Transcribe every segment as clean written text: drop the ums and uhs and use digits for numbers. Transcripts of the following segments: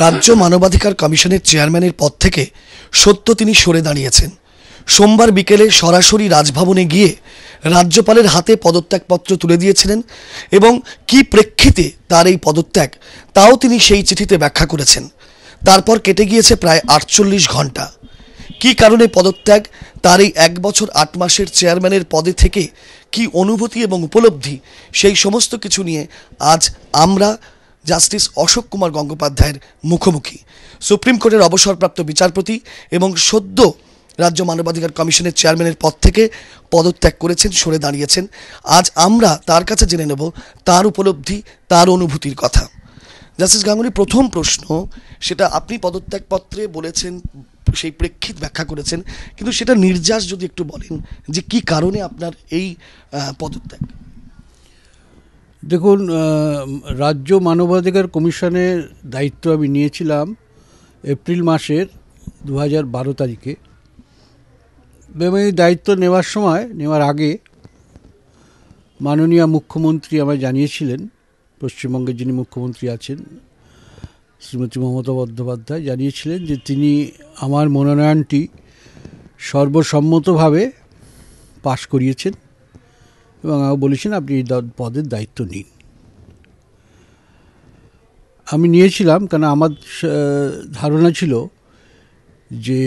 রাজ্য মানবাধিকার কমিশনের চেয়ারম্যানের পদ থেকে সত্য তিনি সরে দাঁড়িয়েছেন। সোমবার বিকেলে সরাসরি রাজভবনে গিয়ে রাজ্যপালের হাতে পদত্যাগপত্র তুলে দিয়েছিলেন এবং কী প্রেক্ষিতে তার এই পদত্যাগ তাও তিনি সেই চিঠিতে ব্যাখ্যা করেছেন। তারপর কেটে গিয়েছে প্রায় 48 ঘন্টা। কী কারণে পদত্যাগ, তার এই 1 বছর 8 মাসের চেয়ারম্যানের পদে থেকে কি অনুভূতি এবং উপলব্ধি, সেই সমস্ত কিছু নিয়ে আজ আমরা জাস্টিস অশোক কুমার গঙ্গোপাধ্যায়ের মুখোমুখি। সুপ্রিম কোর্টের অবসরপ্রাপ্ত বিচারপতি এবং সদ্য রাজ্য মানবাধিকার কমিশনের চেয়ারম্যানের পদ থেকে পদত্যাগ করেছেন, সরে দাঁড়িয়েছেন। আজ আমরা তার কাছে জেনে নেব তার উপলব্ধি, তার অনুভূতির কথা। জাস্টিস গাঙ্গুলি, প্রথম প্রশ্ন, সেটা আপনি পদত্যাগপত্রে বলেছেন, সেই প্রেক্ষিত ব্যাখ্যা করেছেন, কিন্তু সেটা নির্যাস যদি একটু বলেন যে কি কারণে আপনার এই পদত্যাগ। দেখুন, রাজ্য মানবাধিকার কমিশনের দায়িত্ব আমি নিয়েছিলাম এপ্রিল মাসের 2012 তারিখে। এবং এই দায়িত্ব নেওয়ার আগে মাননীয় মুখ্যমন্ত্রী আমায় জানিয়েছিলেন, পশ্চিমবঙ্গের যিনি মুখ্যমন্ত্রী আছেন শ্রীমতী মমতা বন্দ্যোপাধ্যায় জানিয়েছিলেন যে তিনি আমার মনোনয়নটি সর্বসম্মতভাবে পাশ করিয়েছেন এবং আমাকে বলেছেন আপনি এই পদের দায়িত্ব নিন। আমি নিয়েছিলাম, কারণ আমার ধারণা ছিল যে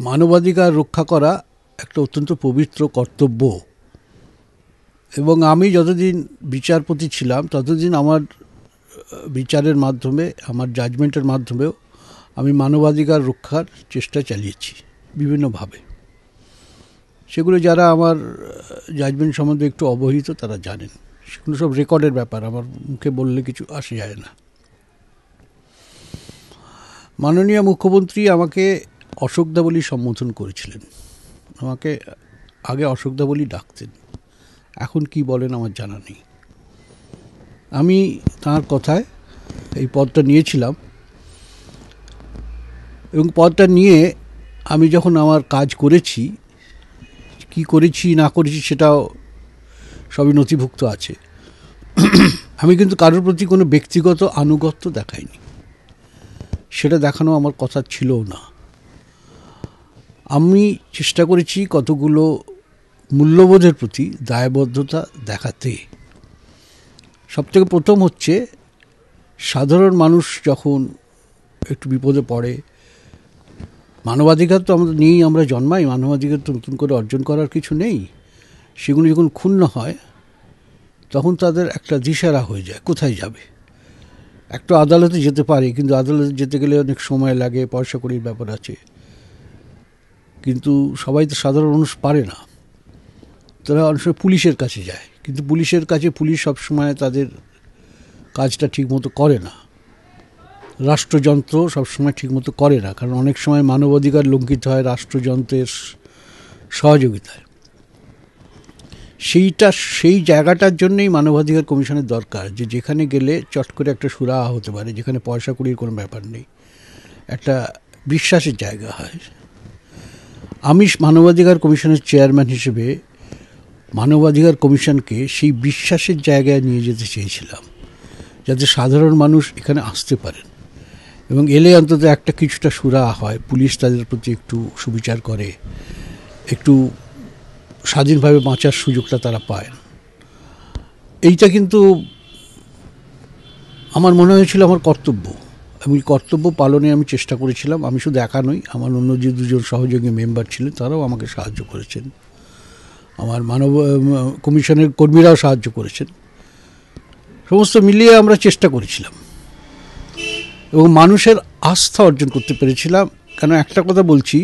মানবাধিকার রক্ষা করা একটা অত্যন্ত পবিত্র কর্তব্য, এবং আমি যতদিন বিচারপতি ছিলাম ততদিন আমার বিচারের মাধ্যমে, আমার জাজমেন্টের মাধ্যমেও আমি মানবাধিকার রক্ষার চেষ্টা চালিয়েছি বিভিন্নভাবে। সেগুলো যারা আমার জাজমেন্ট সম্বন্ধে একটু অবহিত তারা জানেন, সেগুলো সব রেকর্ডের ব্যাপার, আমার মুখে বললে কিছু আসে যায় না। মাননীয় মুখ্যমন্ত্রী আমাকে অশোকদা বলি সম্বোধন করেছিলেন। আমাকে আগে অশোকদা বলি ডাকতেন, এখন কি বলেন আমার জানা নেই। আমি তাঁর কথায় এই পদটা নিয়েছিলাম এবং পদটা নিয়ে আমি যখন আমার কাজ করেছি, কি করেছি না করেছি সেটাও সবই নথিভুক্ত আছে। আমি কিন্তু কারোর প্রতি কোনো ব্যক্তিগত আনুগত্য দেখাইনি, সেটা দেখানো আমার কথা ছিল না। আমি চেষ্টা করেছি কতগুলো মূল্যবোধের প্রতি দায়বদ্ধতা দেখাতে। সবথেকে প্রথম হচ্ছে, সাধারণ মানুষ যখন একটু বিপদে পড়ে, মানবাধিকার তো আমাদের নিয়েই আমরা জন্মাই, মানবাধিকার তো নতুন করে অর্জন করার কিছু নেই। সেগুলো যখন ক্ষুণ্ণ হয় তখন তাদের একটা দিশারা হয়ে যায় কোথায় যাবে। একটা আদালতে যেতে পারে, কিন্তু আদালতে যেতে গেলে অনেক সময় লাগে, পয়সা কড়ির ব্যাপার আছে, কিন্তু সবাই তো সাধারণ মানুষ পারে না। তারা অনেক সময় পুলিশের কাছে যায়, কিন্তু পুলিশের কাছে পুলিশ সবসময় তাদের কাজটা ঠিকমতো করে না। রাষ্ট্রযন্ত্র সবসময় ঠিকমতো করে না, কারণ অনেক সময় মানবাধিকার লঙ্ঘিত হয় রাষ্ট্রযন্ত্রের সহযোগিতায়। সেই জায়গাটার জন্যই মানবাধিকার কমিশনের দরকার, যে যেখানে গেলে চট করে একটা সুরাহা হতে পারে, যেখানে পয়সা কড়ির কোনো ব্যাপার নেই, একটা বিশ্বাসের জায়গা হয়। আমি মানবাধিকার কমিশনের চেয়ারম্যান হিসেবে মানবাধিকার কমিশনকে সেই বিশ্বাসের জায়গায় নিয়ে যেতে চেয়েছিলাম, যাতে সাধারণ মানুষ এখানে আসতে পারেন এবং এলে অন্তত একটা কিছুটা সুরাহা হয়, পুলিশ তাদের প্রতি একটু সুবিচার করে, একটু স্বাধীনভাবে বাঁচার সুযোগটা তারা পায়। এইটা কিন্তু আমার মনে হয়েছিল আমার কর্তব্য। আমি কর্তব্য পালনে আমি চেষ্টা করেছিলাম। আমি শুধু একা নই, আমার অন্য যে 2জন সহযোগী মেম্বার ছিলেন তারাও আমাকে সাহায্য করেছেন, আমার কমিশনের কর্মীরাও সাহায্য করেছেন। সমস্ত মিলিয়ে আমরা চেষ্টা করেছিলাম এবং মানুষের আস্থা অর্জন করতে পেরেছিলাম। কেন একটা কথা বলছি,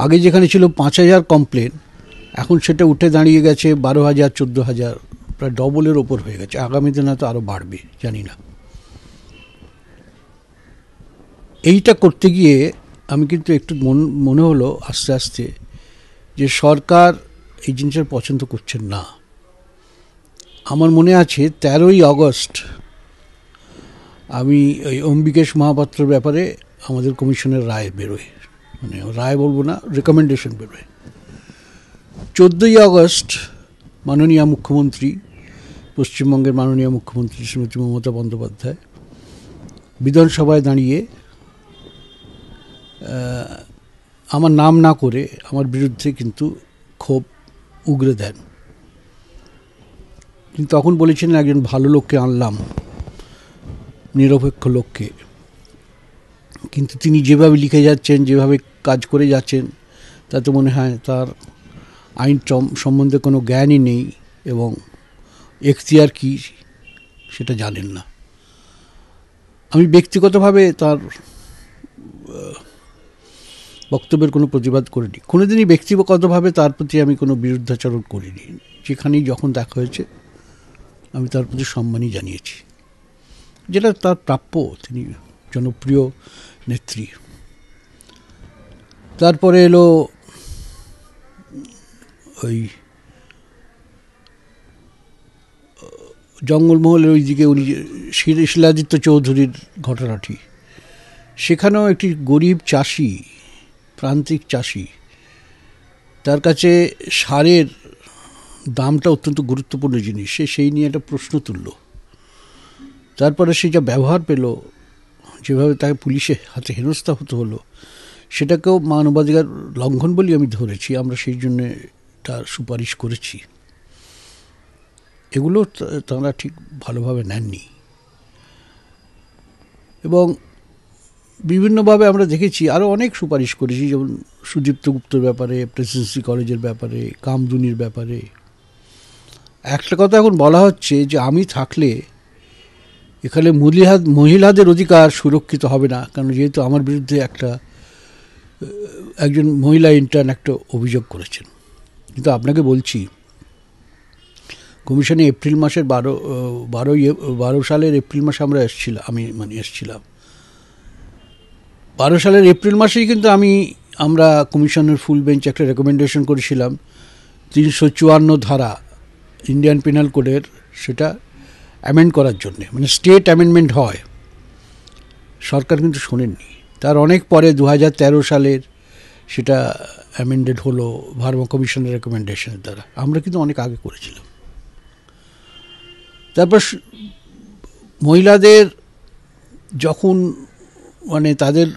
আগে যেখানে ছিল 5000 কমপ্লেন, এখন সেটা উঠে দাঁড়িয়ে গেছে 12,000, 14,000, প্রায় ডবলের ওপর হয়ে গেছে। আগামী দিনে হয়তো আরও বাড়বে, জানি না। এইটা করতে গিয়ে আমি কিন্তু একটু মনে হলো আস্তে আস্তে যে সরকার এই জিনিসের পছন্দ করছেন না। আমার মনে আছে 13ই আগস্ট আমি ওই অম্বিকেশ মহাপাত্রর ব্যাপারে আমাদের কমিশনের রায় বেরোয়, মানে রায় বলবো না, রেকমেন্ডেশন বেরোয়। 14ই আগস্ট মাননীয় মুখ্যমন্ত্রী, পশ্চিমবঙ্গের মাননীয় মুখ্যমন্ত্রী শ্রীমতী মমতা বন্দ্যোপাধ্যায় বিধানসভায় দাঁড়িয়ে আমার নাম না করে আমার বিরুদ্ধে কিন্তু ক্ষোভ উগরে দেন। কিন্তু তখন বলেছিলেন একজন ভালো লোককে আনলাম, নিরপেক্ষ লোককে, কিন্তু তিনি যেভাবে লিখে যাচ্ছেন, যেভাবে কাজ করে যাচ্ছেন, তাতে মনে হয় তার আইন সম্বন্ধে কোনো জ্ঞানই নেই এবং এখতিয়ার কি সেটা জানেন না। আমি ব্যক্তিগতভাবে তার বক্তব্যের কোনো প্রতিবাদ করিনি, কোনোদিনই ব্যক্তিগতভাবে তার প্রতি আমি কোনো বিরুদ্ধাচরণ করিনি। যেখানেই যখন দেখা হয়েছে আমি তার প্রতি সম্মানই জানিয়েছি, যেটা তার প্রাপ্য। তিনি জনপ্রিয় নেত্রী। তারপরে এলো ওই জঙ্গলমহলের ওই দিকে উনি শিলাদিত্য চৌধুরীর ঘটনাটি, সেখানেও একটি গরিব চাষি, প্রান্তিক চাষি, তার কাছে সারের দামটা অত্যন্ত গুরুত্বপূর্ণ জিনিস, সে সেই নিয়ে একটা প্রশ্ন তুলল। তারপরে সে যা ব্যবহার পেল, যেভাবে তাকে পুলিশের হাতে হেনস্থা হতে হলো, সেটাকেও মানবাধিকার লঙ্ঘন বলে আমি ধরেছি। আমরা সেই জন্যে তার সুপারিশ করেছি। এগুলো তাঁরা ঠিক ভালোভাবে নেননি এবং বিভিন্নভাবে আমরা দেখেছি আরও অনেক সুপারিশ করেছি, যেমন সুদীপ্ত গুপ্তর ব্যাপারে, প্রেসিডেন্সি কলেজের ব্যাপারে, কামদুনির ব্যাপারে। একটা কথা এখন বলা হচ্ছে যে আমি থাকলে এখানে মহিলাদের অধিকার সুরক্ষিত হবে না, কারণ যেহেতু আমার বিরুদ্ধে একজন মহিলা ইন্টার্ন একটা অভিযোগ করেছেন। কিন্তু আপনাকে বলছি, কমিশনে এপ্রিল মাসের 12 সালের এপ্রিল মাসে আমরা এসেছিলাম। 12 সালের এপ্রিল মাসেই কিন্তু আমরা কমিশনের ফুল বেঞ্চ একটা রেকমেন্ডেশন করেছিলাম 354 ধারা ইন্ডিয়ান পেনাল কোডের, সেটা অ্যামেন্ড করার জন্যে, মানে স্টেট অ্যামেন্ডমেন্ট হয়। সরকার কিন্তু শোনেননি। তার অনেক পরে 2013 সালের সেটা অ্যামেন্ডেড হলো ভার্মা কমিশনের রেকমেন্ডেশনের দ্বারা। আমরা কিন্তু অনেক আগে করেছিলাম। তারপর মহিলাদের যখন মানে তাদের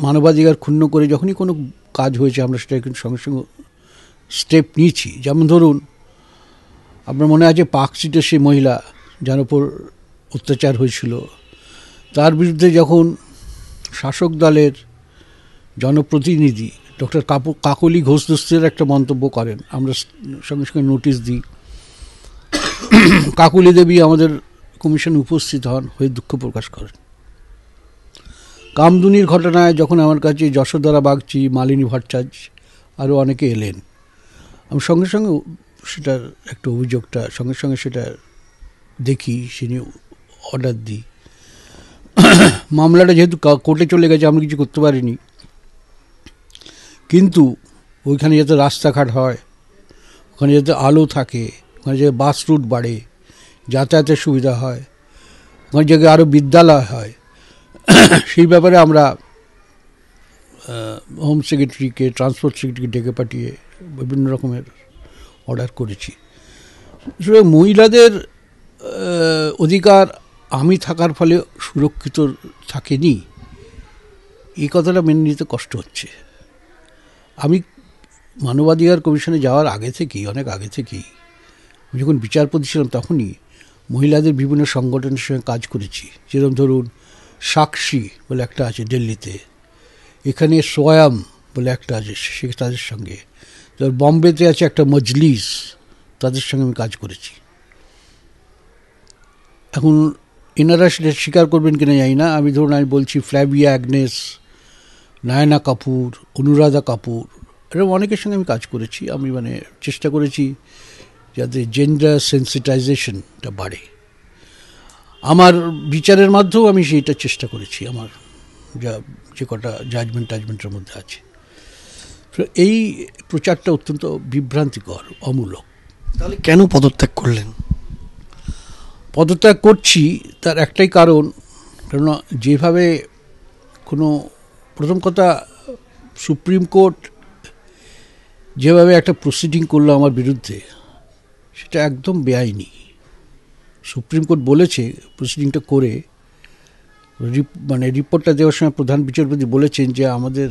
মানবাধিকার ক্ষুণ্ণ করে যখনই কোনো কাজ হয়েছে, আমরা সেটা কিন্তু সঙ্গে সঙ্গে স্টেপ নিয়েছি। যেমন ধরুন, আপনার মনে আছে পার্ক স্ট্রিটের সেই মহিলা যার উপর অত্যাচার হয়েছিল, তার বিরুদ্ধে যখন শাসক দলের জনপ্রতিনিধি ডক্টর কাকলি ঘোষ দস্তির একটা মন্তব্য করেন, আমরা সঙ্গে সঙ্গে নোটিশ দিই। কাকুলি দেবী আমাদের কমিশনে উপস্থিত হয়ে দুঃখ প্রকাশ করেন। কামদুনির ঘটনায় যখন আমার কাছে যশোধরা বাগচি, মালিনী ভট্টাচার্য আরও অনেকে এলেন, আমি সঙ্গে সঙ্গে সেটার একটা অভিযোগটা সঙ্গে সঙ্গে সেটা দেখি, সে নিয়ে অর্ডার দিই। মামলাটা যেহেতু কোর্টে চলে গেছে, আমরা কিছু করতে পারিনি, কিন্তু ওইখানে যাতে রাস্তাঘাট হয়, ওখানে যাতে আলো থাকে, ওখানে যাতে বাস রুট বাড়ে, যাতায়াতের সুবিধা হয়, ওখানে জায়গায় আরও বিদ্যালয় হয়, সেই ব্যাপারে আমরা হোম সেক্রেটারিকে, ট্রান্সপোর্ট সেক্রেটারিকে ডেকে পাঠিয়ে বিভিন্ন রকমের অর্ডার করেছি। মহিলাদের অধিকার আমি থাকার ফলে সুরক্ষিত থাকেনি, এই কথাটা মেনে নিতে কষ্ট হচ্ছে। আমি মানবাধিকার কমিশনে যাওয়ার আগে থেকেই, অনেক আগে থেকেই, যখন বিচারপতি ছিলাম তখনই মহিলাদের বিভিন্ন সংগঠনের সঙ্গে কাজ করেছি। যেরকম ধরুন সাক্ষী বলে একটা আছে দিল্লিতে, এখানে সোয়াম বলে একটা আছে, সে তাদের সঙ্গে, বম্বেতে আছে একটা মজলিস, তাদের সঙ্গে আমি কাজ করেছি। এখন এনারা সেটা স্বীকার করবেন কিনা জানি না। আমি বলছি ফ্ল্যাভিয়া অ্যাগনেস, নায়না কাপুর, অনুরাধা কাপুর, এরকম অনেকের সঙ্গে আমি কাজ করেছি। আমি চেষ্টা করেছি যাতে জেন্ডার সেন্সিটাইজেশনটা বাড়ে। আমার বিচারের মাধ্যমেও আমি সেইটা চেষ্টা করেছি, আমার যে কটা জাজমেন্টের মধ্যে আছে। এই প্রচারটা অত্যন্ত বিভ্রান্তিকর, অমূলক। তাহলে কেন পদত্যাগ করলেন? পদত্যাগ করছি তার একটাই কারণ, কেননা যেভাবে প্রথম কথা, সুপ্রিম কোর্ট যেভাবে একটা প্রসিডিং করলো আমার বিরুদ্ধে, সেটা একদম বেআইনি। সুপ্রিম কোর্ট বলেছে প্রসিডিংটা করে মানে রিপোর্টটা দেওয়ার সময় প্রধান বিচারপতি বলেছেন যে আমাদের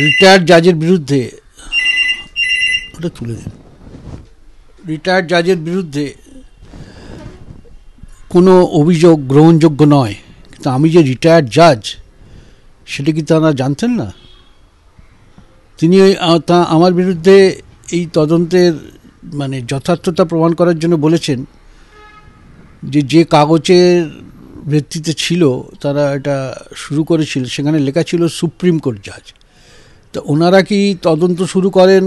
রিটায়ার্ড জাজের বিরুদ্ধে, ওটা তুলে দিন, রিটায়ার্ড জাজের বিরুদ্ধে কোনো অভিযোগ গ্রহণযোগ্য নয়। কিন্তু আমি যে রিটায়ার্ড জাজ সেটা কি তারা জানতেন না? তিনি আমার বিরুদ্ধে এই তদন্তের মানে যথার্থতা প্রমাণ করার জন্য বলেছেন যে কাগজের ভিত্তিতে ছিল তারা এটা শুরু করেছিল সেখানে লেখা ছিল সুপ্রিম কোর্ট জাজ। তো ওনারা কি তদন্ত শুরু করেন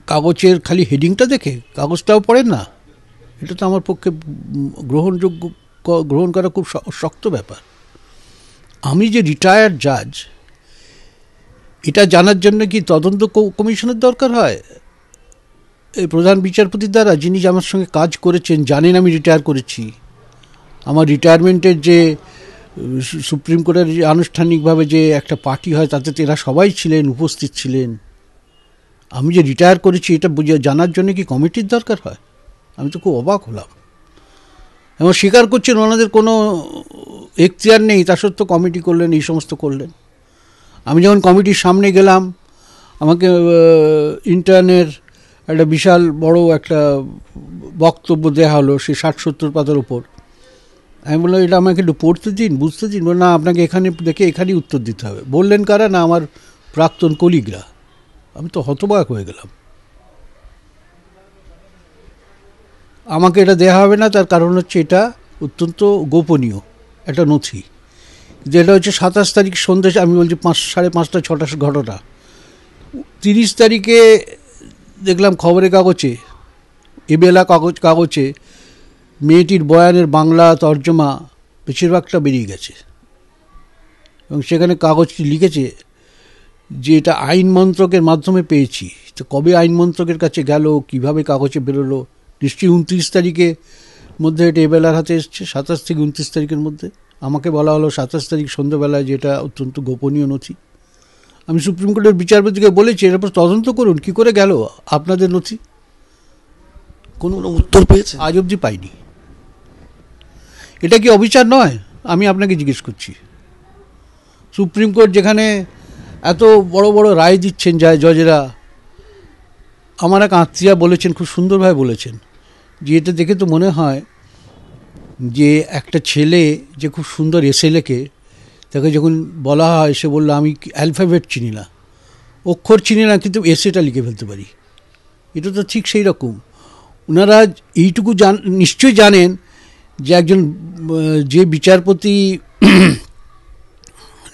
কাগজের খালি হেডিংটা দেখে? কাগজটাও পড়েন না? এটা তো আমার পক্ষে গ্রহণ করা খুব শক্ত ব্যাপার। আমি যে রিটায়ার্ড জাজ এটা জানার জন্য কি তদন্ত কমিশনের দরকার হয়? এই প্রধান বিচারপতির দ্বারা, যিনি আমার সঙ্গে কাজ করেছেন, জানেন আমি রিটায়ার করেছি। আমার রিটায়ারমেন্টের যে সুপ্রিম কোর্টের যে আনুষ্ঠানিকভাবে যে একটা পার্টি হয় তাতে এরা সবাই ছিলেন, উপস্থিত ছিলেন। আমি যে রিটায়ার করেছি এটা জানার জন্য কি কমিটির দরকার হয়? আমি তো খুব অবাক হলাম। এবং স্বীকার করছেন ওনাদের কোনো এখতিয়ার নেই, তা সত্ত্বেও কমিটি করলেন, এই সমস্ত করলেন। আমি যখন কমিটির সামনে গেলাম, আমাকে ইন্টার্নের একটা বিশাল বড় একটা বক্তব্য দেওয়া হলো, সে 60-70 পাতার উপর। আমি বললাম এটা আমাকে একটু পড়তে দিন, বুঝতে দিন। না, আপনাকে এখানে দেখে এখানেই উত্তর দিতে হবে। বললেন কারা? না, আমার প্রাক্তন কলিগরা। আমি তো হতবাক হয়ে গেলাম। আমাকে এটা দেওয়া হবে না, তার কারণ হচ্ছে এটা অত্যন্ত গোপনীয় একটা নথি। যেটা হচ্ছে 27 তারিখ সন্ধ্যে, আমি বলছি 5:30 6টার ঘটনা। 30 তারিখে দেখলাম খবরের কাগজে, এবেলা কাগজে মেয়েটির বয়ানের বাংলা তর্জমা বেশিরভাগটা বেরিয়ে গেছে। এবং সেখানে কাগজটি লিখেছে যে এটা আইন মন্ত্রকের মাধ্যমে পেয়েছি। তো কবে আইন মন্ত্রকের কাছে গেল, কিভাবে কাগজে বেরোলো? নিশ্চয়ই 29 তারিখের মধ্যে এটা এবেলার হাতে এসছে, 27 থেকে 29 তারিখের মধ্যে। আমাকে বলা হলো 27 তারিখ সন্ধ্যাবেলায় যেটা অত্যন্ত গোপনীয় নথি। আমি সুপ্রিম কোর্টের বিচারপতিকে বলেছি এর উপর তদন্ত করুন, কী করে গেল আপনাদের নথি? কোনো উত্তর পেয়েছে? আজ অবধি পাইনি। এটা কি অবিচার নয়? আমি আপনাকে জিজ্ঞেস করছি। সুপ্রিম কোর্ট যেখানে এত বড় বড় রায় দিচ্ছেন জজেরা, আমার এক আত্মীয়া বলেছেন, খুব সুন্দরভাবে বলেছেন, যে এটা দেখে তো মনে হয় যে একটা ছেলে যে খুব সুন্দর এসে লেখে, তাকে যখন বলা হয়, সে বললো আমি অ্যালফাবেট চিনি না, অক্ষর চিনি না, কিন্তু এসেটা লিখে ফেলতে পারি। এটা তো ঠিক সেই রকম। ওনারা এইটুকু নিশ্চয়ই জানেন যে একজন যে বিচারপতি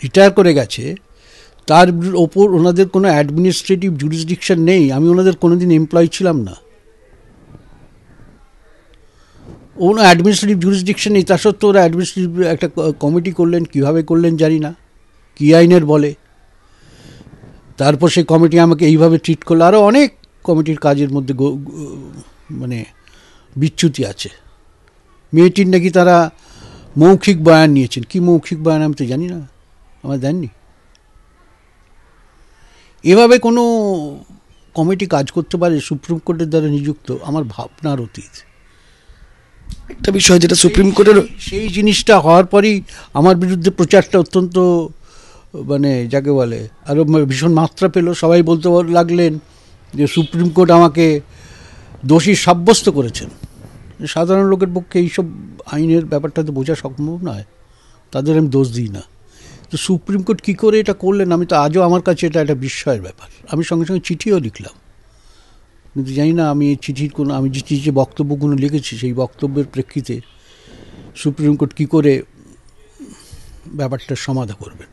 রিটায়ার করে গেছে তার ওপর ওনাদের কোনো অ্যাডমিনিস্ট্রেটিভ জুরিসডিকশন নেই। আমি ওনাদের কোনোদিন এমপ্লয় ছিলাম না, কোনো অ্যাডমিনিস্ট্রেটিভ জুরিসডিকশন নেই। তা সত্ত্বেও ওরা অ্যাডমিনিস্ট্রেটিভ একটা কমিটি করলেন, কীভাবে করলেন জানি না, কী আইনের বলে। তারপর সেই কমিটি আমাকে এইভাবে ট্রিট করলো। আরও অনেক কমিটির কাজের মধ্যে মানে বিচ্যুতি আছে। মেয়েটির নাকি তারা মৌখিক বয়ান নিয়েছেন। কি মৌখিক বয়ান আমি তো জানি না, আমার দেননি। এভাবে কোনো কমিটি কাজ করতে পারে সুপ্রিম কোর্টের দ্বারা নিযুক্ত? আমার ভাবনার অতীত। একটা বিষয় যেটা সুপ্রিম কোর্টের, সেই জিনিসটা হওয়ার পরই আমার বিরুদ্ধে প্রচারটা অত্যন্ত মানে যাকে বলে আরও ভীষণ মাত্রা পেল। সবাই বলতে লাগলেন যে সুপ্রিম কোর্ট আমাকে দোষী সাব্যস্ত করেছেন। সাধারণ লোকের পক্ষে এইসব আইনের ব্যাপারটা তো বোঝা সম্ভব নয়, তাদের আমি দোষ দিই না। তো সুপ্রিম কোর্ট কী করে এটা করলেন, আমি তো আজও আমার কাছে এটা একটা বিস্ময়ের ব্যাপার। আমি সঙ্গে সঙ্গে চিঠিও লিখলাম, কিন্তু জানি না আমি এই চিঠির কোনো, আমি যে বক্তব্যগুলো লিখেছি সেই বক্তব্যের প্রেক্ষিতে সুপ্রিম কোর্ট কী করে ব্যাপারটার সমাধান করবেন।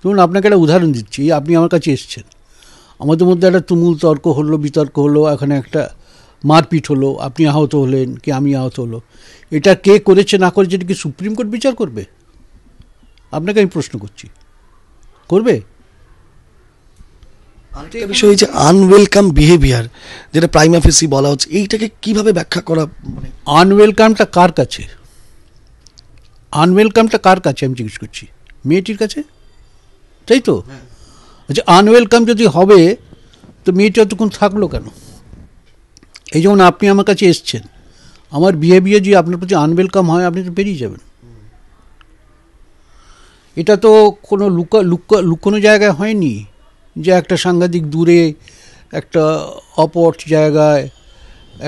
ধরুন আপনাকে একটা উদাহরণ দিচ্ছি। আপনি আমার কাছে এসছেন, আমাদের মধ্যে একটা তুমুল তর্ক হলো, বিতর্ক হলো, এখানে একটা মারপিট হলো, আপনি আহত হলেন কি আমি আহত হলো। এটা কে করেছে না করেছে এটা কি সুপ্রিম কোর্ট বিচার করবে? আপনাকে আমি প্রশ্ন করছি, করবে? আরেকটা বিষয় যে আনওয়েলকাম বিহেভিয়ার, যেটা প্রাইমা ফেসি বলা হচ্ছে, এইটাকে কিভাবে ব্যাখ্যা করা? মানে আনওয়েলকামটা কার কাছে? আনওয়েলকামটা কার কাছে আমি জিজ্ঞেস করছি? মেয়েটির কাছে, তাই তো? আচ্ছা, আনওয়েলকাম যদি হবে তো মেয়েটি অতক্ষণ থাকলো কেন? এই যেমন আপনি আমার কাছে এসছেন, আমার বিহেভিয়ার যদি আপনার প্রতি আনওয়েলকাম হয়, আপনি তো বেরিয়ে যাবেন। এটা তো কোনো লুকোনো জায়গায় হয়নি যে একটা সাংঘাতিক দূরে একটা অপর জায়গায়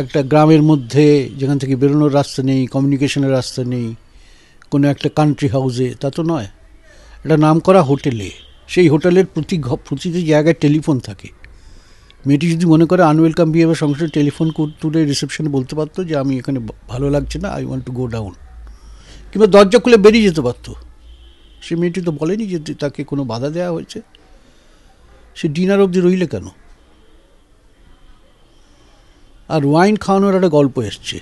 একটা গ্রামের মধ্যে যেখান থেকে বেরোনোর রাস্তা নেই, কমিউনিকেশনের রাস্তা নেই, কোনো একটা কান্ট্রি হাউসে, তা তো নয়। একটা নামকরা হোটেলে, সেই হোটেলের প্রতিটি জায়গায় টেলিফোন থাকে। মেয়েটি যদি মনে করে আনওয়েলকাম বিহেভিয়ার সঙ্গে সঙ্গে টেলিফোন তুলে রিসেপশনে বলতে পারতো যে আমি এখানে ভালো লাগছে না, I want to go down, কিংবা দরজা খুলে বেরিয়ে যেতে পারতো। সে মেয়েটি তো বলেনি যে তাকে কোনো বাধা দেওয়া হয়েছে। সে ডিনার অবধি রইলে কেন? আর ওয়াইন খাওয়ানোর একটা গল্প এসছে।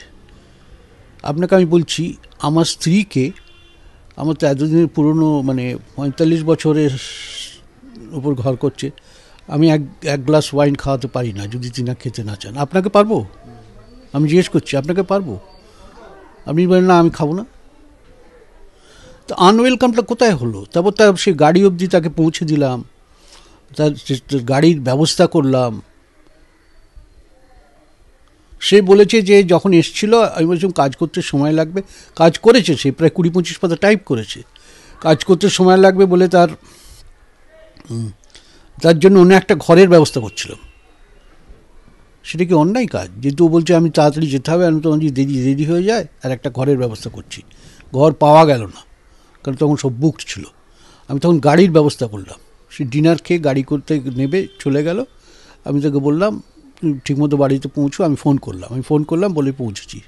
আপনাকে আমি বলছি, আমার স্ত্রীকে, আমার তো এতদিনের পুরনো, মানে 45 বছরের উপর ঘর করছে, আমি এক গ্লাস ওয়াইন খাওয়াতে পারি না যদি তিনি খেতে না চান। আপনাকে পারবো? আমি জিজ্ঞেস করছি, আপনাকে পারবো? আপনি বলেন না, আমি খাবো না। তো আনওয়েলকামটা কোথায় হলো? তারপর সে গাড়ি অবধি তাকে পৌঁছে দিলাম, তার গাড়ির ব্যবস্থা করলাম। সে বলেছে যে যখন এসছিল আমি বলছিলাম কাজ করতে সময় লাগবে। কাজ করেছে, সে প্রায় 20-25 পাতা টাইপ করেছে। কাজ করতে সময় লাগবে বলে তার জন্য অন্য একটা ঘরের ব্যবস্থা করছিলাম। সেটা কি অন্যায় কাজ? যেহেতু ও বলছে আমি তাড়াতাড়ি যেতে হবে, আমি তখন যদি দেরি হয়ে যায়, আর একটা ঘরের ব্যবস্থা করছি। ঘর পাওয়া গেল না, কারণ তখন সব বুকড ছিল। আমি তখন গাড়ির ব্যবস্থা করলাম। সে ডিনার খেয়ে গাড়ি করতে নেবে চলে গেল। আমি তাকে বললাম ঠিকমতো বাড়িতে পৌঁছো, আমি ফোন করলাম বলে পৌঁছেছি।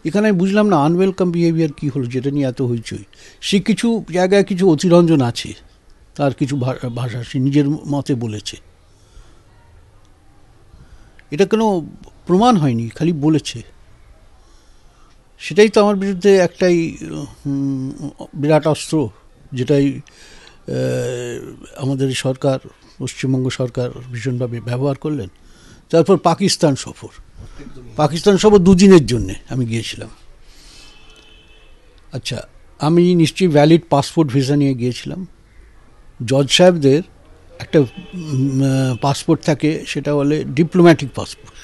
এখানে আমি বুঝলাম না আনওয়েলকাম বিহেভিয়ার কী হলো, যেটা নিয়ে এত হইচই। সে কিছু জায়গায় কিছু অতিরঞ্জন আছে, তার কিছু ভাষা সে নিজের মতে বলেছে। এটা কোনো প্রমাণ হয়নি, খালি বলেছে। সেটাই তো আমার বিরুদ্ধে একটাই বিরাট অস্ত্র, যেটাই আমাদের সরকার, পশ্চিমবঙ্গ সরকার ভীষণভাবে ব্যবহার করলেন। তারপর পাকিস্তান সফর 2 দিনের জন্যে আমি গিয়েছিলাম। আচ্ছা, আমি নিশ্চয়ই ভ্যালিড পাসপোর্ট ভিসা নিয়ে গিয়েছিলাম। জজ সাহেবদের একটা পাসপোর্ট থাকে, সেটা বলে ডিপ্লোম্যাটিক পাসপোর্ট।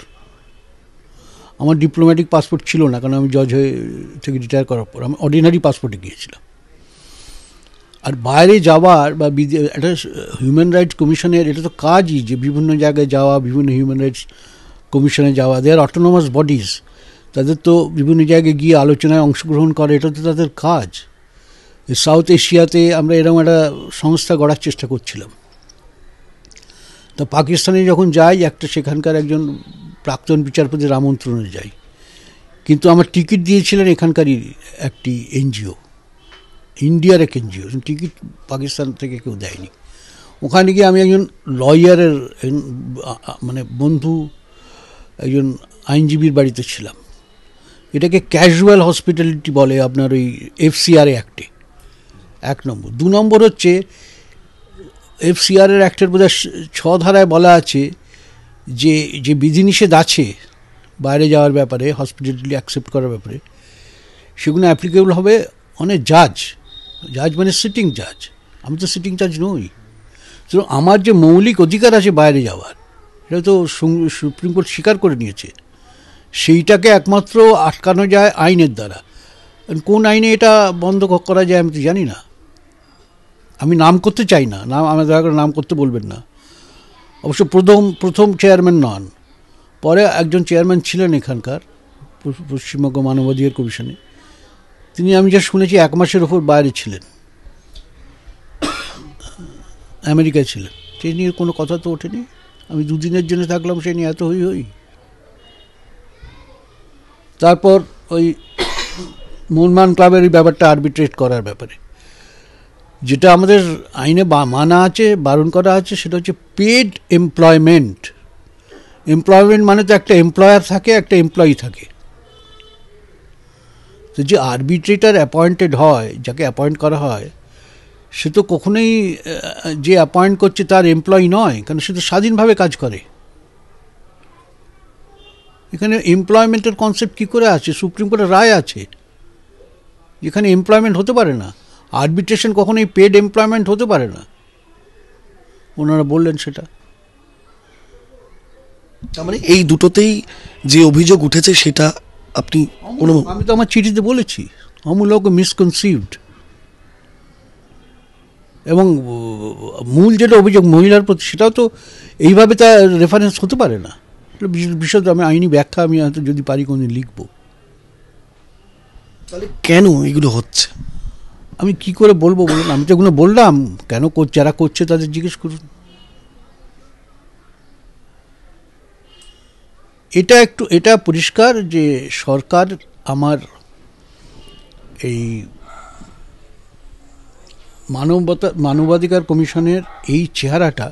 আমার ডিপ্লোম্যাটিক পাসপোর্ট ছিল না, কারণ আমি জজ থেকে রিটায়ার করার পর আমি অর্ডিনারি পাসপোর্টে গিয়েছিলাম। আর বাইরে যাওয়ার বা একটা হিউম্যান রাইটস কমিশনের এটা তো কাজই যে বিভিন্ন জায়গায় যাওয়া, বিভিন্ন হিউম্যান রাইটস কমিশনে যাওয়া। দে আর অটোনমাস বডিজ, তাদের তো বিভিন্ন জায়গায় গিয়ে আলোচনায় অংশগ্রহণ করে, এটা তো তাদের কাজ। সাউথ এশিয়াতে আমরা এরকম একটা সংস্থা গড়ার চেষ্টা করছিলাম। তা পাকিস্তানে যখন যাই, একটা সেখানকার একজন প্রাক্তন বিচারপতির আমন্ত্রণে যাই, কিন্তু আমার টিকিট দিয়েছিলেন এখানকারই একটি এনজিও, ইন্ডিয়ার এক এনজিও। টিকিট পাকিস্তান থেকে কেউ দেয়নি। ওখানে গিয়ে আমি একজন লয়ারের মানে বন্ধু, একজন আইনজীবীর বাড়িতে ছিলাম। এটাকে ক্যাজুয়াল হসপিটালিটি বলে আপনার ওই FCR অ্যাক্টে, 1 নম্বর। 2 নম্বর হচ্ছে FCR অ্যাক্টের বোধহয় 6 ধারায় বলা আছে যে বিধিনিষেধ আছে বাইরে যাওয়ার ব্যাপারে, হসপিটালিটি অ্যাকসেপ্ট করার ব্যাপারে, সেগুলো অ্যাপ্লিকেবল হবে অনেক জাজ মানে সিটিং জাজ। আমি তো সিটিং জাজ নই। তো আমার যে মৌলিক অধিকার আছে বাইরে যাওয়ার, সেটা তো সুপ্রিম কোর্ট স্বীকার করে নিয়েছে। সেইটাকে একমাত্র আটকানো যায় আইনের দ্বারা। কোন আইনে এটা বন্ধ করা যায় আমি তো জানি না। আমি নাম করতে চাই না, আমার দয়া করে নাম করতে বলবেন না। অবশ্য প্রথম চেয়ারম্যান নন, পরে একজন চেয়ারম্যান ছিলেন এখানকার পশ্চিমবঙ্গ মানবাধিকার কমিশনে। তিনি, আমি যা শুনেছি, 1 মাসের ওপর বাইরে ছিলেন, আমেরিকায় ছিলেন। সেই নিয়ে কোনো কথা তো ওঠেনি। আমি 2 দিনের জন্য থাকলাম, সেই নিয়ে এত হই। তারপর ওই মোহনবাগান ক্লাবের এই ব্যাপারটা আরবিট্রেট করার ব্যাপারে, যেটা আমাদের আইনে মানা আছে, বারণ করা আছে, সেটা হচ্ছে পেড এমপ্লয়মেন্ট। এমপ্লয়মেন্ট মানে তো একটা এমপ্লয়ার থাকে, একটা এমপ্লয়ি থাকে। তো যে আরবিট্রেটার অ্যাপয়েন্টেড হয়, যাকে অ্যাপয়েন্ট করা হয়, সে তো কখনোই যে অ্যাপয়েন্ট করছে তার এমপ্লয়ি নয়, কারণ সে তো স্বাধীনভাবে কাজ করে। এখানে এমপ্লয়মেন্টের কনসেপ্ট কী করে আছে? সুপ্রিম কোর্টের রায় আছে যেখানে এমপ্লয়মেন্ট হতে পারে না। আরবিট্রেশন কখনোই পেড এমপ্লয়মেন্ট হতে পারে না, ওনারা বললেন সেটা। তার মানে এই দুটোতেই যে অভিযোগ উঠেছে সেটা আপনি আমি তো আমার চিঠিতে বলেছি, অমূলক মিসকনসিভড। এবং মূল যেটা অভিযোগ মহিলার প্রতি, সেটাও তো এইভাবে তার রেফারেন্স হতে পারে না। বিশদ আমি আইনি ব্যাখ্যা আমি হয়তো যদি পারি কোনো লিখব। তাহলে কেন এগুলো হচ্ছে? আমি কি করে বলবো বলুন? আমি তো এগুলো বললাম, কেন যারা করছে তাদের জিজ্ঞেস করুন। এটা পরিষ্কার যে সরকার আমার এই মানবাধিকার কমিশনের এই চেহারাটা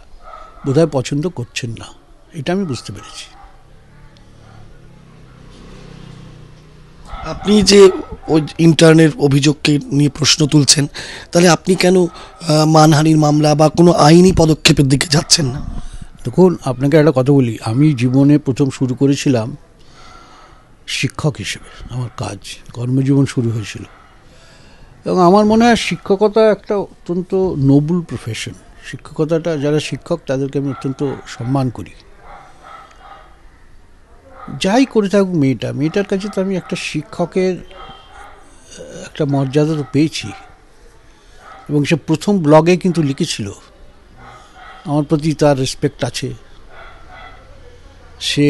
বোধহয় পছন্দ করছেন না, এটা আমি বুঝতে পেরেছি। আপনি যে ওই ইন্টার্নের অভিযোগকে নিয়ে প্রশ্ন তুলছেন, তাহলে আপনি কেন মানহানির মামলা বা কোনো আইনি পদক্ষেপের দিকে যাচ্ছেন না? দেখুন, আপনাকে একটা কথা বলি, আমি জীবনে প্রথম শুরু করেছিলাম শিক্ষক হিসেবে, আমার কর্মজীবন শুরু হয়েছিল। এবং আমার মনে হয় শিক্ষকতা একটা অত্যন্ত নোবেল প্রফেশন। শিক্ষকতাটা, যারা শিক্ষক তাদেরকে আমি অত্যন্ত সম্মান করি। যাই করে থাকুক মেয়েটার কাছে তো আমি একটা শিক্ষকের একটা মর্যাদা তো পেয়েছি। এবং সে প্রথম ব্লগে কিন্তু লিখেছিল আমার প্রতি তার রেসপেক্ট আছে, সে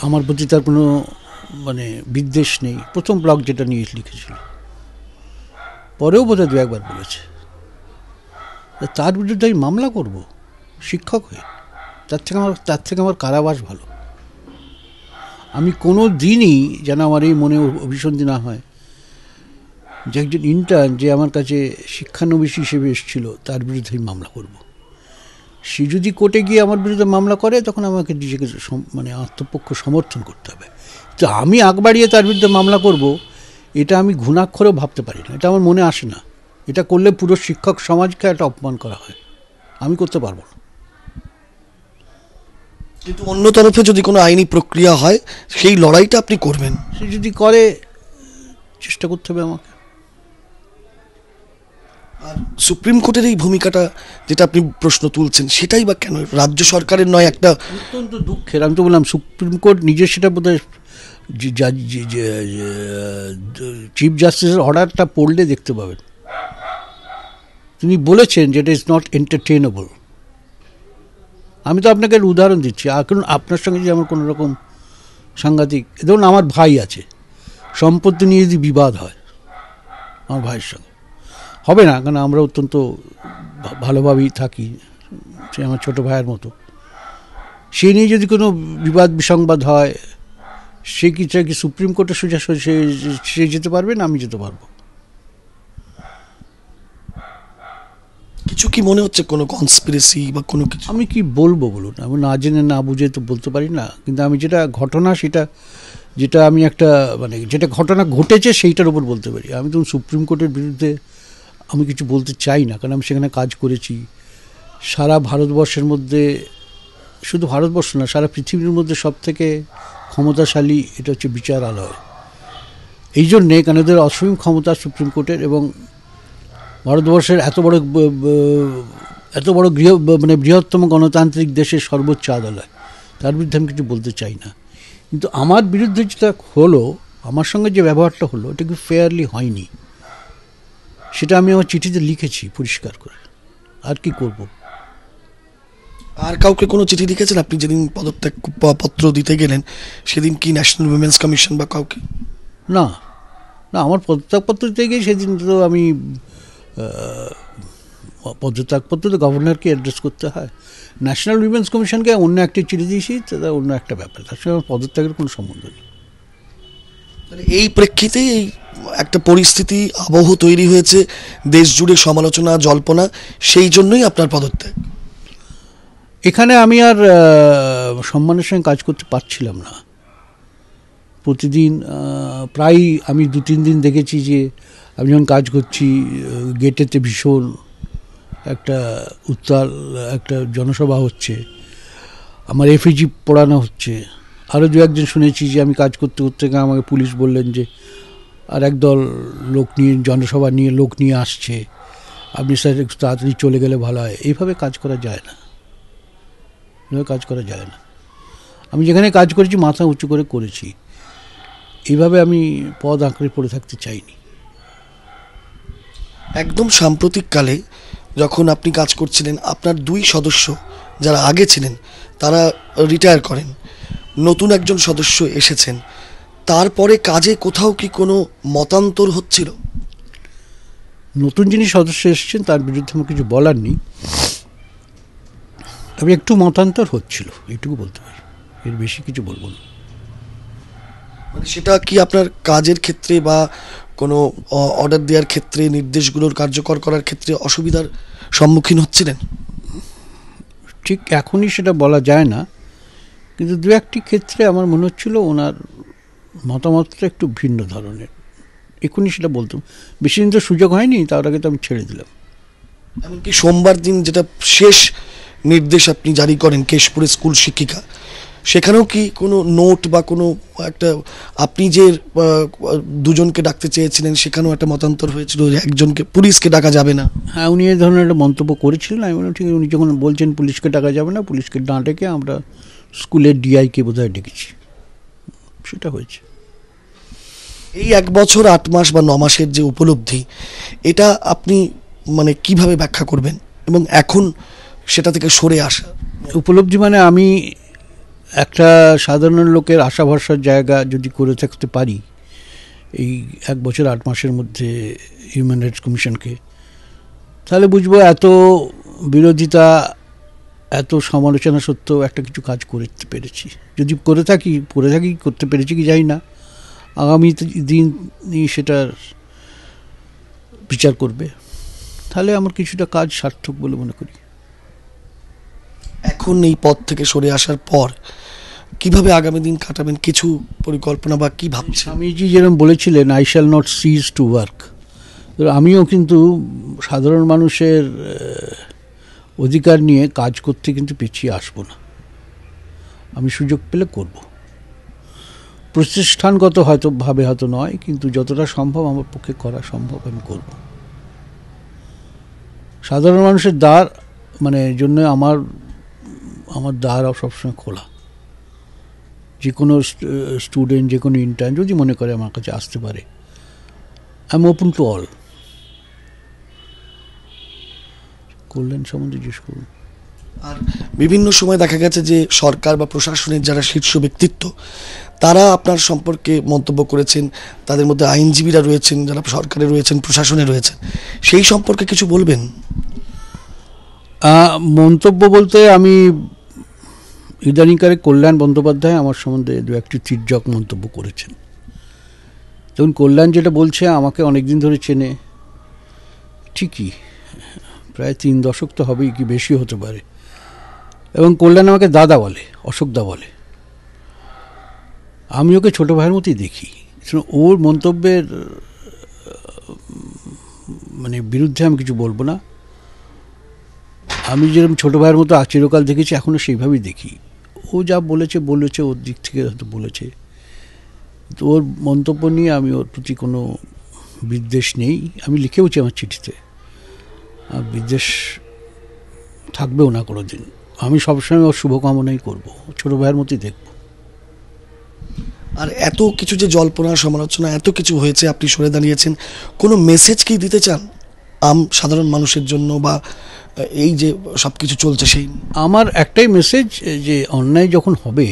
আমার প্রতি তার কোনো বিদ্বেষ নেই। প্রথম ব্লগ যেটা নিয়ে লিখেছিল, পরেও বোধহয় 2-1 বার বলেছে। তার বিরুদ্ধে আমি মামলা করব শিক্ষক হয়ে? তার থেকে আমার কারাবাস ভালো। আমি কোনো দিনই যেন আমার এই মনে অভিসন্ধি না হয় যে একজন ইন্টার্ন যে আমার কাছে শিক্ষানবিশ হিসেবে এসেছিল তার বিরুদ্ধে আমি মামলা করব। সে যদি কোর্টে গিয়ে আমার বিরুদ্ধে মামলা করে, তখন আমাকে নিজেকে আত্মপক্ষ সমর্থন করতে হবে। তো আমি আগ বাড়িয়ে তার বিরুদ্ধে মামলা করব, এটা আমি ঘুণাক্ষরেও ভাবতে পারি না, এটা আমার মনে আসে না। এটা করলে পুরো শিক্ষক সমাজকে একটা অপমান করা হয়, আমি করতে পারবো না। কিন্তু অন্য তরফে যদি কোনো আইনি প্রক্রিয়া হয়, সেই লড়াইটা আপনি করবেন? সে যদি করে, চেষ্টা করতে হবে আমাকে। আর সুপ্রিম কোর্টের এই ভূমিকাটা যেটা আপনি প্রশ্ন তুলছেন, সেটাই বা কেন রাজ্য সরকারের নয়? একটা অত্যন্ত দুঃখের, আমি তো বললাম সুপ্রিম কোর্ট নিজের সেটা বোধহয় চিফ জাস্টিসের অর্ডারটা পড়লে দেখতে পাবেন, তিনি বলেছেন যে এটা ইজ নট এন্টারটেনেবল। আমি তো আপনাকে একটা উদাহরণ দিচ্ছি, এখন আপনার সঙ্গে যে আমার কোনো রকম সাংঘাতিক, ধরুন আমার ভাই আছে, সম্পত্তি নিয়ে যদি বিবাদ হয় আমার ভাইয়ের সঙ্গে, হবে না, কারণ আমরা অত্যন্ত ভালোভাবেই থাকি, সে আমার ছোটো ভাইয়ের মতো। সে নিয়ে যদি কোনো বিবাদ বিসংবাদ হয়, সে কি সুপ্রিম কোর্টে সোজা সে যেতে পারবে না, আমি যেতে পারবো? কিছু কি মনে হচ্ছে কোনো কনস্পিরেসি বা কোনো কিছু? আমি কি বলবো বলুন, আমি না জেনে না বুঝে তো বলতে পারি না। কিন্তু আমি যেটা ঘটনা, যেটা আমি একটা যেটা ঘটনা ঘটেছে সেইটার উপর বলতে পারি। আমি তো সুপ্রিম কোর্টের বিরুদ্ধে আমি কিছু বলতে চাই না, কারণ আমি সেখানে কাজ করেছি। সারা ভারতবর্ষের মধ্যে, শুধু ভারতবর্ষ না, সারা পৃথিবীর মধ্যে সবথেকে ক্ষমতাশালী এটা হচ্ছে বিচারালয়। এই জন্যে, কারণ এদের অসীম ক্ষমতা সুপ্রিম কোর্টের, এবং ভারতবর্ষের এত বড় বৃহত্তম গণতান্ত্রিক দেশের সর্বোচ্চ আদালত, তার বিরুদ্ধে আমি কিছু বলতে চাই না। কিন্তু আমার বিরুদ্ধে যেটা হলো, আমার সঙ্গে যে ব্যবহারটা হলো, এটা কি ফেয়ারলি হয়নি, সেটা আমি আমার চিঠিতে লিখেছি পরিষ্কার করে। আর কি করব? আর কাউকে কোনো চিঠি লিখেছেন আপনি যেদিন পদত্যাগ পত্র দিতে গেলেন, সেদিন কি ন্যাশনাল উইমেন্স কমিশন বা কাউকে? না, আমার পদত্যাগপত্র দিতে গিয়ে সেদিন তো আমি পদত্যাগপত্র তো গভর্নরকে অ্যাড্রেস করতে হয়। ন্যাশনাল উইমেন্স কমিশনকে অন্য একটা চিঠি দিয়েছি, সেটা অন্য একটা ব্যাপার, তার সঙ্গে আমার পদত্যাগের কোনো সম্বন্ধ নেই। এই প্রেক্ষিতে এই একটা পরিস্থিতি আবহ তৈরি হয়েছে, দেশ জুড়ে সমালোচনা, জল্পনা, সেই জন্যই আপনার পদত্যাগ? এখানে আমি আর সম্মানের সঙ্গে কাজ করতে পারছিলাম না। প্রতিদিন প্রায় আমি 2-3 দিন দেখেছি যে আমি যখন কাজ করছি, গেটেতে ভীষণ একটা উত্তাল একটা জনসভা হচ্ছে, আমার এফিজি পড়ানো হচ্ছে। আরও 2-1 দিন শুনেছি যে আমি কাজ করতে করতে আমাকে পুলিশ বললেন যে আর একদল লোক নিয়ে, জনসভা নিয়ে লোক নিয়ে আসছে, আপনি স্যার একটু তাড়াতাড়ি চলে গেলে ভালো হয়। এইভাবে কাজ করা যায় না, আমি যেখানে কাজ করেছি মাথা উঁচু করে করেছি, এইভাবে আমি পদ আঁকড়ে পড়ে থাকতে চাইনি। একদম সাম্প্রতিককালে যখন আপনি কাজ করছিলেন আপনার 2 সদস্য যারা আগে ছিলেন তারা রিটায়ার করেন, নতুন একজন সদস্য এসেছেন, তারপরে কাজে কোথাও কি কোনো মতান্তর হচ্ছিল? নতুন যিনি সদস্য এসেছেন তার বিরুদ্ধে আমার কিছু বলার নেই, তবে একটু মতান্তর হচ্ছিল, এইটুকু বলতে পারি, এর বেশি কিছু বলবো না। মানে সেটা কি আপনার কাজের ক্ষেত্রে বা কোনো অর্ডার দেওয়ার ক্ষেত্রে, নির্দেশগুলোর কার্যকর করার ক্ষেত্রে অসুবিধার সম্মুখীন হচ্ছিলেন? ঠিক এখনই সেটা বলা যায় না, কিন্তু দু একটি ক্ষেত্রে আমার মনে হচ্ছিল ওনার মতামতটা একটু ভিন্ন ধরনের। এখনই সেটা বলতাম, বেশি দিন তো সুযোগ হয়নি, তার আগে তো আমি ছেড়ে দিলাম। এমনকি সোমবার দিন যেটা শেষ নির্দেশ আপনি জারি করেন কেশপুরের স্কুল শিক্ষিকা, সেখানেও কি কোনো নোট বা কোনো একটা, আপনি যে দুজনকে ডাকতে চেয়েছিলেন সেখানেও একটা মতান্তর হয়েছিল যে একজনকে পুলিশকে ডাকা যাবে না? হ্যাঁ, উনি এই ধরনের একটা মন্তব্য করেছিলেন। আমি বললাম ঠিক আছে, উনি যখন বলছেন পুলিশকে ডাকা যাবে না, পুলিশকে না ডেকে আমরা স্কুলের ডিআইকে বোধহয় ডেকেছি, সেটা হয়েছে। এই 1 বছর 8 মাস বা 9 মাসের যে উপলব্ধি, এটা আপনি মানে কিভাবে ব্যাখ্যা করবেন এবং এখন সেটা থেকে সরে আসা? উপলব্ধি মানে আমি একটা সাধারণ লোকের আশা ভরসার জায়গা যদি করে থাকতে পারি এই 1 বছর 8 মাসের মধ্যে হিউম্যান রাইটস কমিশনকে, তাহলে বুঝবো এত বিরোধিতা, এত সমালোচনা সত্ত্বেও একটা কিছু কাজ করতে পেরেছি। যদি করে থাকি করতে পেরেছি কি জানি না, আগামী দিনই সেটার বিচার করবে, তাহলে আমার কিছুটা কাজ সার্থক বলে মনে করি। এখন এই পদ থেকে সরে আসার পর কিভাবে আগামী দিন কাটাবেন, কিছু পরিকল্পনা বা কি ভাবছেন? স্বামীজি যেরকম বলেছিলেন, I shall not cease to work, আমিও কিন্তু সাধারণ মানুষের অধিকার নিয়ে কাজ করতে কিন্তু পিছিয়ে আসবো না। আমি সুযোগ পেলে করব, প্রতিষ্ঠানগত হয়তো নয়, কিন্তু যতটা সম্ভব আমার পক্ষে করা সম্ভব আমি করব। সাধারণ মানুষের দ্বার মানে জন্য আমার দ্বার সবসময় খোলা। যে কোনো স্টুডেন্ট, যে কোনো ইন্টার্ন যদি মনে করে আমার কাছে আসতে পারে, I am open to all. Kalyan সম্বন্ধে জিজ্ঞেস করুন। আর বিভিন্ন সময় দেখা গেছে যে সরকার বা প্রশাসনের যারা শীর্ষ ব্যক্তিত্ব তারা আপনার সম্পর্কে মন্তব্য করেছেন, তাদের মধ্যে আইনজীবীরা রয়েছেন, যারা সরকারে রয়েছেন, প্রশাসনে রয়েছেন, সেই সম্পর্কে কিছু বলবেন? মন্তব্য বলতে আমি ইদানিংকালে কল্যাণ বন্দ্যোপাধ্যায় আমার সম্বন্ধে দু একটি তির্যক মন্তব্য করেছেন। তখন কল্যাণ যেটা বলছে, আমাকে অনেকদিন ধরে চেনে, ঠিকই প্রায় 3 দশক তো হবেই, কি বেশি হতে পারে, এবং কল্যাণ আমাকে দাদা বলে, অশোকদা বলে। আমি ওকে ছোটো ভাইয়ের মতোই দেখি। ওর মন্তব্যের মানে বিরুদ্ধে আমি কিছু বলবো না। আমি যেরকম ছোটো ভাইয়ের মতো চিরকাল দেখেছি, এখনও সেইভাবেই দেখি। ও যা বলেছে ওর দিক থেকে হয়তো বলেছে, তো ওর মন্তব্য নিয়ে আমি ওর প্রতি কোনো বিদ্বেষ নেই। আমি লিখেওছি আমার চিঠিতে, বিদ্বেষ থাকবেও না কোনো দিন। আমি সবসময় ওর শুভকামনাই করবো, ছোটো ভাইয়ের মতোই দেখব। আর এত কিছু যে জল্পনা সমালোচনা এত কিছু হয়েছে, আপনি সরে দাঁড়িয়েছেন, কোনো মেসেজ কি দিতে চান সাধারণ মানুষের জন্য, বা এই যে সব কিছু চলছে সেই? আমার একটাই মেসেজ, যে অন্যায় যখন হবে,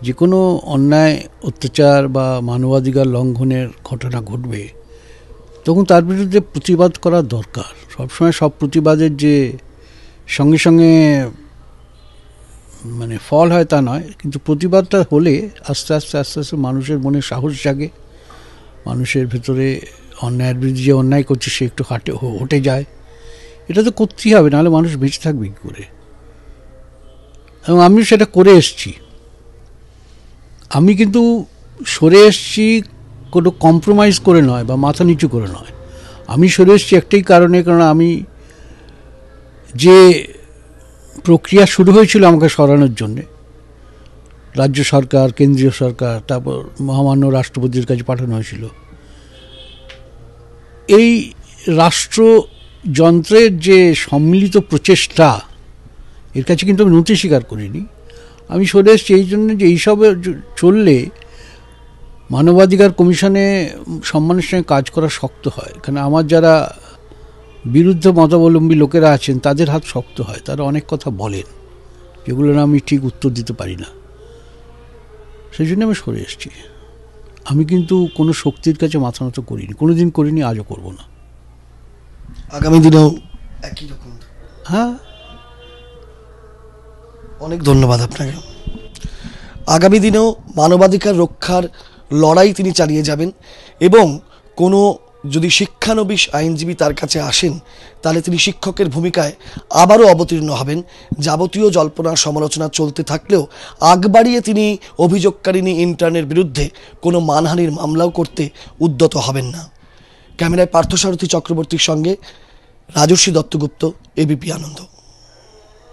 যে কোনো অন্যায় অত্যাচার বা মানবাধিকার লঙ্ঘনের ঘটনা ঘটবে, তখন তার বিরুদ্ধে প্রতিবাদ করা দরকার। সবসময় সব প্রতিবাদের যে সঙ্গে সঙ্গে মানে ফল হয় তা নয়, কিন্তু প্রতিবাদটা হলে আস্তে আস্তে মানুষের মনে সাহস জাগে, মানুষের ভেতরে অন্যায়ের বিরুদ্ধে যে অন্যায় করছে সে একটু হটে যায়। এটা তো করতেই হবে, নাহলে মানুষ বেঁচে থাকবে কী করে। এবং আমি সেটা করে এসছি। আমি কিন্তু সরে এসছি কোনো কম্প্রোমাইজ করে নয় বা মাথা নিচু করে নয়। আমি সরে এসছি একটাই কারণে, কারণ আমি যে প্রক্রিয়া শুরু হয়েছিল আমাকে সরানোর জন্যে, রাজ্য সরকার, কেন্দ্রীয় সরকার, তারপর মহামান্য রাষ্ট্রপতির কাছে পাঠানো হয়েছিল, এই রাষ্ট্রযন্ত্রের যে সম্মিলিত প্রচেষ্টা, এর কাছে কিন্তু আমি নতি স্বীকার করিনি। আমি সরে এসেছি এই জন্য যে এইসবে চললে মানবাধিকার কমিশনে সম্মানের সঙ্গে কাজ করা শক্ত হয়। কারণ আমার যারা বিরুদ্ধ মতাবলম্বী লোকেরা আছেন তাদের হাত শক্ত হয়, তারা অনেক কথা বলেন যেগুলো না আমি ঠিক উত্তর দিতে পারি না, সেই জন্য আমি সরে এসেছি। আমি কিন্তু কোনো শক্তির কাছে মাথা নত করিনি, কোনো দিন করিনি, আজও করব না। আগামী দিনেও একই রকম? হ্যাঁ। অনেক ধন্যবাদ আপনাকে। আগামী দিনেও মানবাধিকার রক্ষার লড়াই তিনি চালিয়ে যাবেন এবং কোনো যদি শিক্ষানবিশ আইনজীবী তার কাছে আসেন তাহলে তিনি শিক্ষকের ভূমিকায় আবারও অবতীর্ণ হবেন। যাবতীয় জল্পনা সমালোচনা চলতে থাকলেও আগ বাড়িয়ে তিনি অভিযোগকারিণী ইন্টার্নের বিরুদ্ধে কোনো মানহানির মামলাও করতে উদ্যত হবেন না। ক্যামেরায় পার্থসারথী চক্রবর্তীর সঙ্গে রাজস্বী দত্তগুপ্ত, এবিপি আনন্দ।